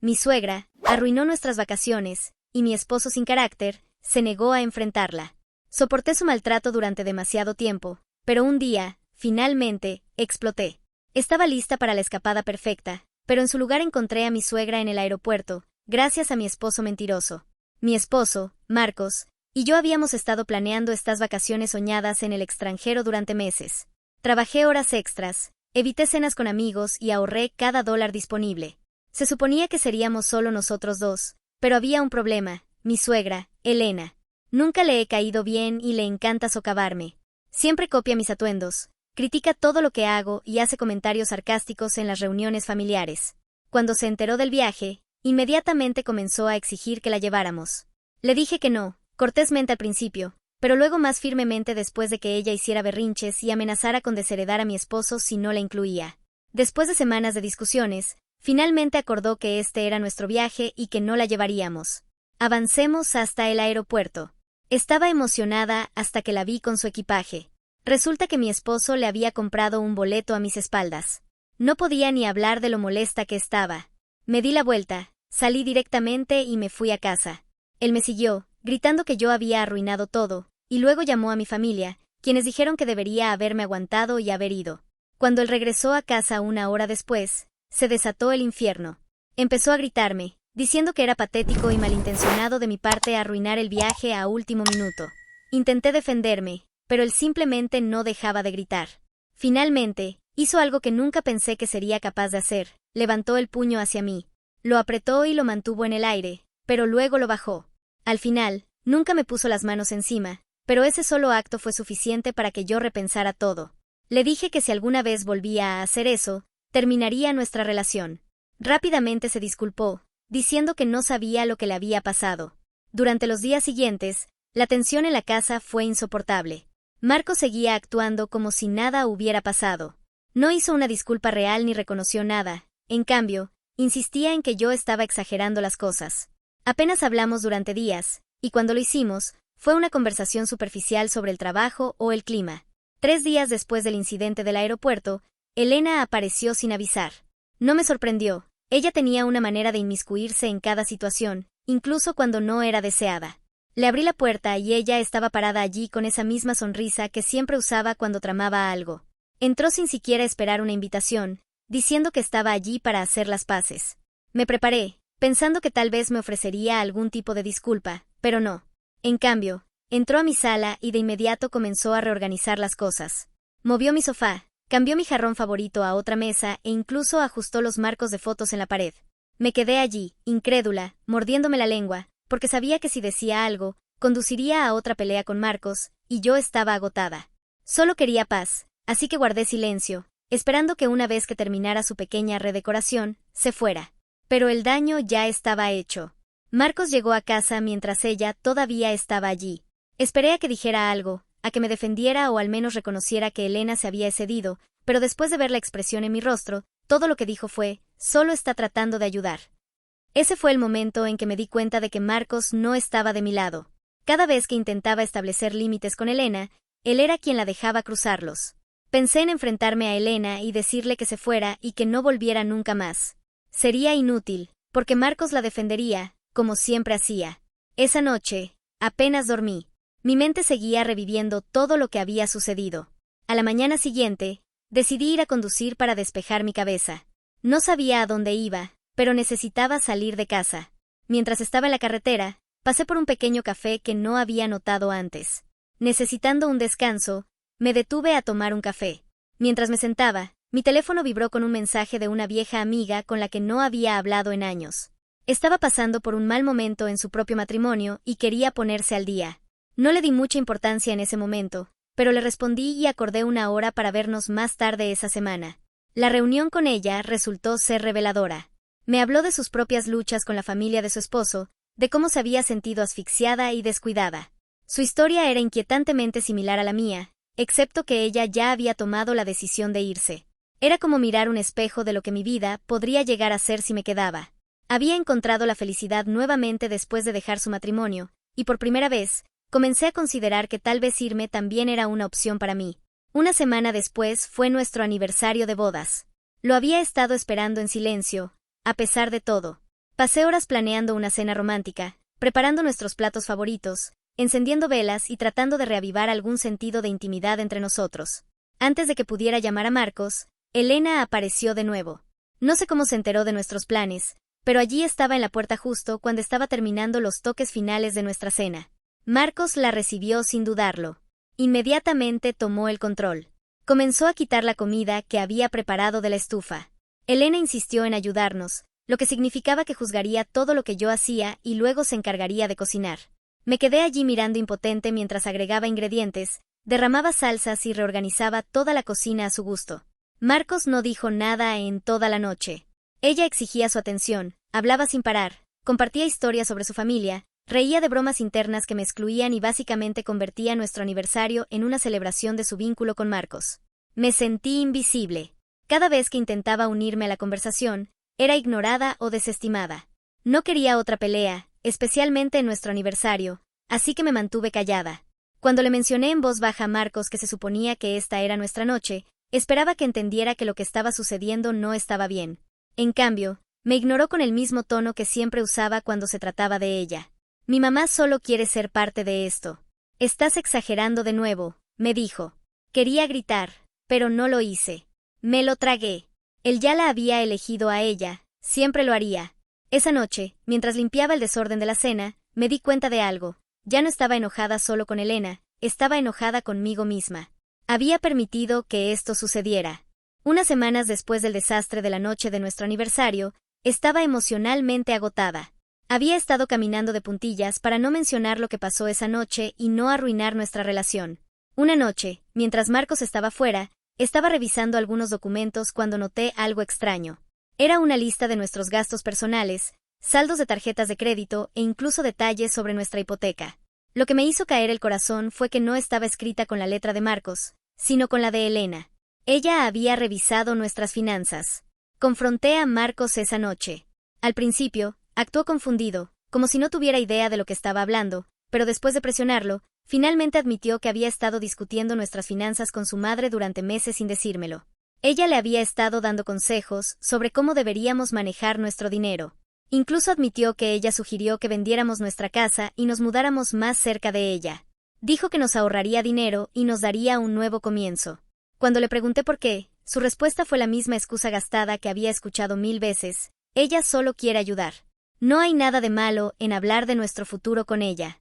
mi suegra, arruinó nuestras vacaciones, y mi esposo sin carácter, se negó a enfrentarla. Soporté su maltrato durante demasiado tiempo, pero un día, finalmente, exploté. Estaba lista para la escapada perfecta, pero en su lugar encontré a mi suegra en el aeropuerto, gracias a mi esposo mentiroso. Mi esposo, Marcos, y yo habíamos estado planeando estas vacaciones soñadas en el extranjero durante meses. Trabajé horas extras, evité cenas con amigos y ahorré cada dólar disponible. Se suponía que seríamos solo nosotros dos, pero había un problema, mi suegra, Elena. Nunca le he caído bien y le encanta socavarme. Siempre copia mis atuendos, critica todo lo que hago y hace comentarios sarcásticos en las reuniones familiares. Cuando se enteró del viaje, inmediatamente comenzó a exigir que la lleváramos. Le dije que no, cortésmente al principio, pero luego más firmemente después de que ella hiciera berrinches y amenazara con desheredar a mi esposo si no la incluía. Después de semanas de discusiones, finalmente acordó que este era nuestro viaje y que no la llevaríamos. Avancemos hasta el aeropuerto. Estaba emocionada hasta que la vi con su equipaje. Resulta que mi esposo le había comprado un boleto a mis espaldas. No podía ni hablar de lo molesta que estaba. Me di la vuelta, salí directamente y me fui a casa. Él me siguió, gritando que yo había arruinado todo, y luego llamó a mi familia, quienes dijeron que debería haberme aguantado y haber ido. Cuando él regresó a casa una hora después, se desató el infierno. Empezó a gritarme, diciendo que era patético y malintencionado de mi parte arruinar el viaje a último minuto. Intenté defenderme, pero él simplemente no dejaba de gritar. Finalmente, hizo algo que nunca pensé que sería capaz de hacer, levantó el puño hacia mí. Lo apretó y lo mantuvo en el aire, pero luego lo bajó. Al final, nunca me puso las manos encima, pero ese solo acto fue suficiente para que yo repensara todo. Le dije que si alguna vez volvía a hacer eso, terminaría nuestra relación. Rápidamente se disculpó, diciendo que no sabía lo que le había pasado. Durante los días siguientes, la tensión en la casa fue insoportable. Marcos seguía actuando como si nada hubiera pasado. No hizo una disculpa real ni reconoció nada, en cambio, insistía en que yo estaba exagerando las cosas. Apenas hablamos durante días, y cuando lo hicimos, fue una conversación superficial sobre el trabajo o el clima. 3 días después del incidente del aeropuerto, Elena apareció sin avisar. No me sorprendió, ella tenía una manera de inmiscuirse en cada situación, incluso cuando no era deseada. Le abrí la puerta y ella estaba parada allí con esa misma sonrisa que siempre usaba cuando tramaba algo. Entró sin siquiera esperar una invitación, diciendo que estaba allí para hacer las paces. Me preparé, pensando que tal vez me ofrecería algún tipo de disculpa, pero no. En cambio, entró a mi sala y de inmediato comenzó a reorganizar las cosas. Movió mi sofá, cambió mi jarrón favorito a otra mesa e incluso ajustó los marcos de fotos en la pared. Me quedé allí, incrédula, mordiéndome la lengua, porque sabía que si decía algo, conduciría a otra pelea con Marcos, y yo estaba agotada. Solo quería paz, así que guardé silencio, esperando que una vez que terminara su pequeña redecoración, se fuera. Pero el daño ya estaba hecho. Marcos llegó a casa mientras ella todavía estaba allí. Esperé a que dijera algo, a que me defendiera o al menos reconociera que Elena se había excedido, pero después de ver la expresión en mi rostro, todo lo que dijo fue, solo está tratando de ayudar. Ese fue el momento en que me di cuenta de que Marcos no estaba de mi lado. Cada vez que intentaba establecer límites con Elena, él era quien la dejaba cruzarlos. Pensé en enfrentarme a Elena y decirle que se fuera y que no volviera nunca más. Sería inútil, porque Marcos la defendería, como siempre hacía. Esa noche, apenas dormí. Mi mente seguía reviviendo todo lo que había sucedido. A la mañana siguiente, decidí ir a conducir para despejar mi cabeza. No sabía a dónde iba, pero necesitaba salir de casa. Mientras estaba en la carretera, pasé por un pequeño café que no había notado antes. Necesitando un descanso, me detuve a tomar un café. Mientras me sentaba, mi teléfono vibró con un mensaje de una vieja amiga con la que no había hablado en años. Estaba pasando por un mal momento en su propio matrimonio y quería ponerse al día. No le di mucha importancia en ese momento, pero le respondí y acordé una hora para vernos más tarde esa semana. La reunión con ella resultó ser reveladora. Me habló de sus propias luchas con la familia de su esposo, de cómo se había sentido asfixiada y descuidada. Su historia era inquietantemente similar a la mía, excepto que ella ya había tomado la decisión de irse. Era como mirar un espejo de lo que mi vida podría llegar a ser si me quedaba. Había encontrado la felicidad nuevamente después de dejar su matrimonio, y por primera vez, comencé a considerar que tal vez irme también era una opción para mí. Una semana después fue nuestro aniversario de bodas. Lo había estado esperando en silencio, a pesar de todo. Pasé horas planeando una cena romántica, preparando nuestros platos favoritos, encendiendo velas y tratando de reavivar algún sentido de intimidad entre nosotros. Antes de que pudiera llamar a Marcos, Elena apareció de nuevo. No sé cómo se enteró de nuestros planes, pero allí estaba en la puerta justo cuando estaba terminando los toques finales de nuestra cena. Marcos la recibió sin dudarlo. Inmediatamente tomó el control. Comenzó a quitar la comida que había preparado de la estufa. Elena insistió en ayudarnos, lo que significaba que juzgaría todo lo que yo hacía y luego se encargaría de cocinar. Me quedé allí mirando impotente mientras agregaba ingredientes, derramaba salsas y reorganizaba toda la cocina a su gusto. Marcos no dijo nada en toda la noche. Ella exigía su atención, hablaba sin parar, compartía historias sobre su familia, reía de bromas internas que me excluían y básicamente convertía nuestro aniversario en una celebración de su vínculo con Marcos. Me sentí invisible. Cada vez que intentaba unirme a la conversación, era ignorada o desestimada. No quería otra pelea, especialmente en nuestro aniversario, así que me mantuve callada. Cuando le mencioné en voz baja a Marcos que se suponía que esta era nuestra noche, esperaba que entendiera que lo que estaba sucediendo no estaba bien. En cambio, me ignoró con el mismo tono que siempre usaba cuando se trataba de ella. Mi mamá solo quiere ser parte de esto. Estás exagerando de nuevo, me dijo. Quería gritar, pero no lo hice. Me lo tragué. Él ya la había elegido a ella, siempre lo haría. Esa noche, mientras limpiaba el desorden de la cena, me di cuenta de algo. Ya no estaba enojada solo con Elena, estaba enojada conmigo misma. Había permitido que esto sucediera. Unas semanas después del desastre de la noche de nuestro aniversario, estaba emocionalmente agotada. Había estado caminando de puntillas para no mencionar lo que pasó esa noche y no arruinar nuestra relación. Una noche, mientras Marcos estaba fuera, estaba revisando algunos documentos cuando noté algo extraño. Era una lista de nuestros gastos personales, saldos de tarjetas de crédito e incluso detalles sobre nuestra hipoteca. Lo que me hizo caer el corazón fue que no estaba escrita con la letra de Marcos, sino con la de Elena. Ella había revisado nuestras finanzas. Confronté a Marcos esa noche. Al principio, actuó confundido, como si no tuviera idea de lo que estaba hablando, pero después de presionarlo, finalmente admitió que había estado discutiendo nuestras finanzas con su madre durante meses sin decírmelo. Ella le había estado dando consejos sobre cómo deberíamos manejar nuestro dinero. Incluso admitió que ella sugirió que vendiéramos nuestra casa y nos mudáramos más cerca de ella. Dijo que nos ahorraría dinero y nos daría un nuevo comienzo. Cuando le pregunté por qué, su respuesta fue la misma excusa gastada que había escuchado 1000 veces. Ella solo quiere ayudar. No hay nada de malo en hablar de nuestro futuro con ella.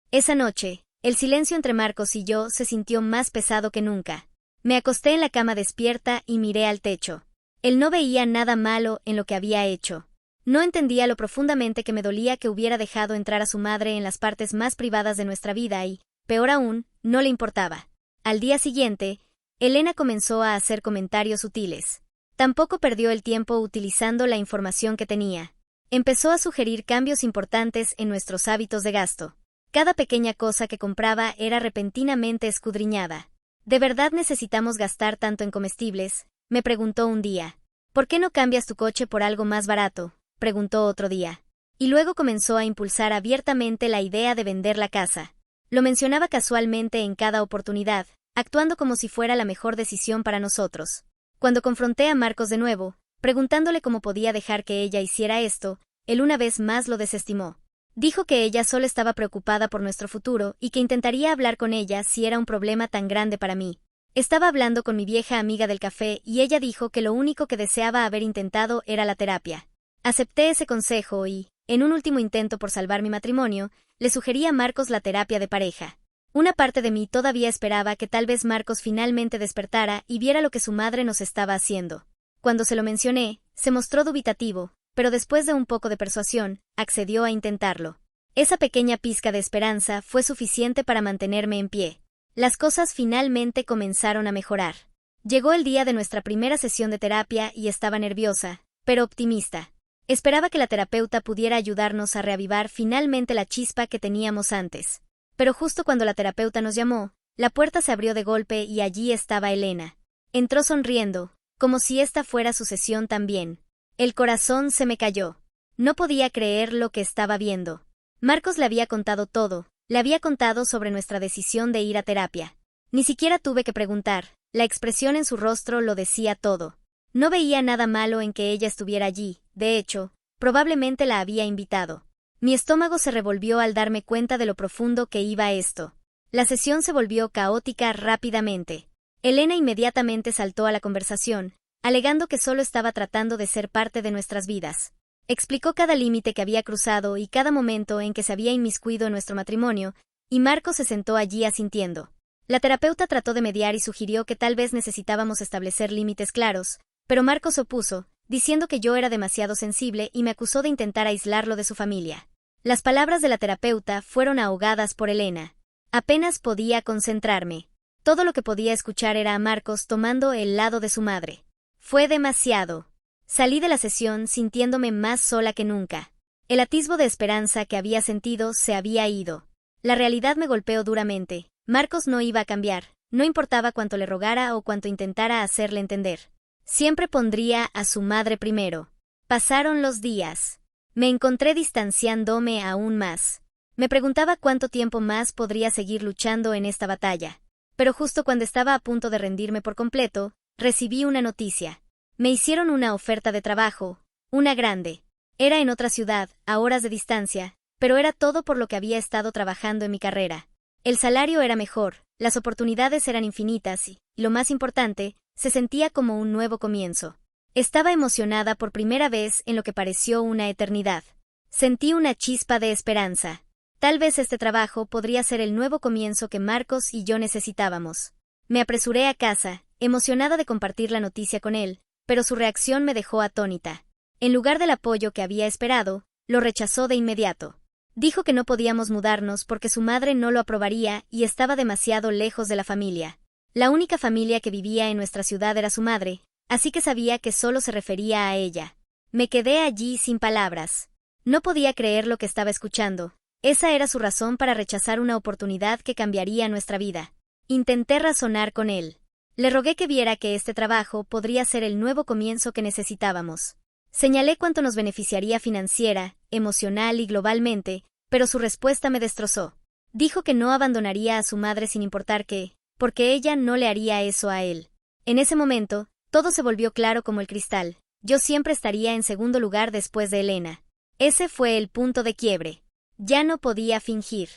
Esa noche, el silencio entre Marcos y yo se sintió más pesado que nunca. Me acosté en la cama despierta y miré al techo. Él no veía nada malo en lo que había hecho. No entendía lo profundamente que me dolía que hubiera dejado entrar a su madre en las partes más privadas de nuestra vida y, peor aún, no le importaba. Al día siguiente, Elena comenzó a hacer comentarios sutiles. Tampoco perdió el tiempo utilizando la información que tenía. Empezó a sugerir cambios importantes en nuestros hábitos de gasto. Cada pequeña cosa que compraba era repentinamente escudriñada. ¿De verdad necesitamos gastar tanto en comestibles?, me preguntó un día. ¿Por qué no cambias tu coche por algo más barato?, preguntó otro día. Y luego comenzó a impulsar abiertamente la idea de vender la casa. Lo mencionaba casualmente en cada oportunidad, actuando como si fuera la mejor decisión para nosotros. Cuando confronté a Marcos de nuevo, preguntándole cómo podía dejar que ella hiciera esto, él una vez más lo desestimó. Dijo que ella solo estaba preocupada por nuestro futuro y que intentaría hablar con ella si era un problema tan grande para mí. Estaba hablando con mi vieja amiga del café y ella dijo que lo único que deseaba haber intentado era la terapia. Acepté ese consejo y, en un último intento por salvar mi matrimonio, le sugerí a Marcos la terapia de pareja. Una parte de mí todavía esperaba que tal vez Marcos finalmente despertara y viera lo que su madre nos estaba haciendo. Cuando se lo mencioné, se mostró dubitativo, pero después de un poco de persuasión, accedió a intentarlo. Esa pequeña pizca de esperanza fue suficiente para mantenerme en pie. Las cosas finalmente comenzaron a mejorar. Llegó el día de nuestra primera sesión de terapia y estaba nerviosa, pero optimista. Esperaba que la terapeuta pudiera ayudarnos a reavivar finalmente la chispa que teníamos antes. Pero justo cuando la terapeuta nos llamó, la puerta se abrió de golpe y allí estaba Elena. Entró sonriendo, como si esta fuera su sesión también. El corazón se me cayó. No podía creer lo que estaba viendo. Marcos le había contado todo, le había contado sobre nuestra decisión de ir a terapia. Ni siquiera tuve que preguntar, la expresión en su rostro lo decía todo. No veía nada malo en que ella estuviera allí, de hecho, Probablemente la había invitado. Mi estómago se revolvió al darme cuenta de lo profundo que iba esto. La sesión se volvió caótica rápidamente. Elena inmediatamente saltó a la conversación, alegando que solo estaba tratando de ser parte de nuestras vidas. Explicó cada límite que había cruzado y cada momento en que se había inmiscuido en nuestro matrimonio, y Marcos se sentó allí asintiendo. La terapeuta trató de mediar y sugirió que tal vez necesitábamos establecer límites claros, pero Marcos se opuso, diciendo que yo era demasiado sensible y me acusó de intentar aislarlo de su familia. Las palabras de la terapeuta fueron ahogadas por Elena. Apenas podía concentrarme. Todo lo que podía escuchar era a Marcos tomando el lado de su madre. Fue demasiado. Salí de la sesión sintiéndome más sola que nunca. El atisbo de esperanza que había sentido se había ido. La realidad me golpeó duramente. Marcos no iba a cambiar, no importaba cuánto le rogara o cuánto intentara hacerle entender. Siempre pondría a su madre primero. Pasaron los días. Me encontré distanciándome aún más. Me preguntaba cuánto tiempo más podría seguir luchando en esta batalla. Pero justo cuando estaba a punto de rendirme por completo, recibí una noticia. Me hicieron una oferta de trabajo, una grande. Era en otra ciudad, a horas de distancia, pero era todo por lo que había estado trabajando en mi carrera. El salario era mejor, las oportunidades eran infinitas y, lo más importante, se sentía como un nuevo comienzo. Estaba emocionada por primera vez en lo que pareció una eternidad. Sentí una chispa de esperanza. Tal vez este trabajo podría ser el nuevo comienzo que Marcos y yo necesitábamos. Me apresuré a casa, emocionada de compartir la noticia con él, pero su reacción me dejó atónita. En lugar del apoyo que había esperado, lo rechazó de inmediato. Dijo que no podíamos mudarnos porque su madre no lo aprobaría y estaba demasiado lejos de la familia. La única familia que vivía en nuestra ciudad era su madre, así que sabía que solo se refería a ella. Me quedé allí sin palabras. No podía creer lo que estaba escuchando. Esa era su razón para rechazar una oportunidad que cambiaría nuestra vida. Intenté razonar con él. Le rogué que viera que este trabajo podría ser el nuevo comienzo que necesitábamos. Señalé cuánto nos beneficiaría financiera, emocional y globalmente, pero su respuesta me destrozó. Dijo que no abandonaría a su madre sin importar qué, porque ella no le haría eso a él. En ese momento, todo se volvió claro como el cristal. Yo siempre estaría en segundo lugar después de Elena. Ese fue el punto de quiebre. Ya no podía fingir.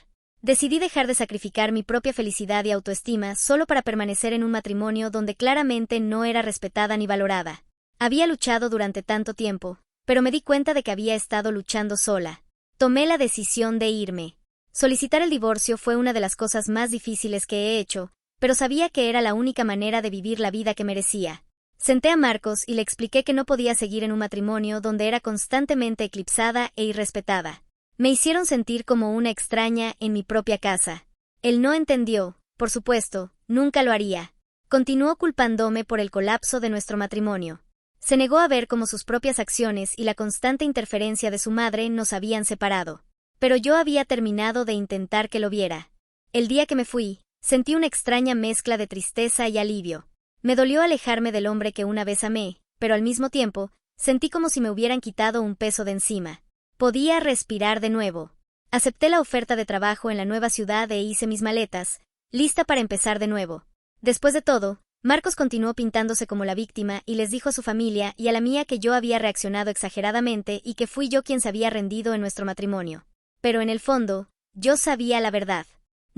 Decidí dejar de sacrificar mi propia felicidad y autoestima solo para permanecer en un matrimonio donde claramente no era respetada ni valorada. Había luchado durante tanto tiempo, pero me di cuenta de que había estado luchando sola. Tomé la decisión de irme. Solicitar el divorcio fue una de las cosas más difíciles que he hecho, pero sabía que era la única manera de vivir la vida que merecía. Senté a Marcos y le expliqué que no podía seguir en un matrimonio donde era constantemente eclipsada e irrespetada. Me hicieron sentir como una extraña en mi propia casa. Él no entendió, por supuesto, nunca lo haría. Continuó culpándome por el colapso de nuestro matrimonio. Se negó a ver cómo sus propias acciones y la constante interferencia de su madre nos habían separado. Pero yo había terminado de intentar que lo viera. El día que me fui, sentí una extraña mezcla de tristeza y alivio. Me dolió alejarme del hombre que una vez amé, pero al mismo tiempo, sentí como si me hubieran quitado un peso de encima. Podía respirar de nuevo. Acepté la oferta de trabajo en la nueva ciudad e hice mis maletas, lista para empezar de nuevo. Después de todo, Marcos continuó pintándose como la víctima y les dijo a su familia y a la mía que yo había reaccionado exageradamente y que fui yo quien se había rendido en nuestro matrimonio. Pero en el fondo, yo sabía la verdad.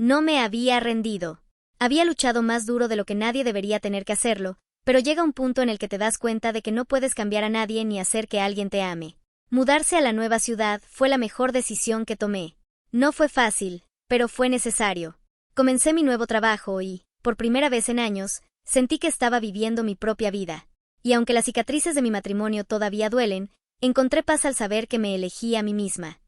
No me había rendido. Había luchado más duro de lo que nadie debería tener que hacerlo, pero llega un punto en el que te das cuenta de que no puedes cambiar a nadie ni hacer que alguien te ame. Mudarse a la nueva ciudad fue la mejor decisión que tomé. No fue fácil, pero fue necesario. Comencé mi nuevo trabajo y, por primera vez en años, sentí que estaba viviendo mi propia vida. Y aunque las cicatrices de mi matrimonio todavía duelen, encontré paz al saber que me elegí a mí misma.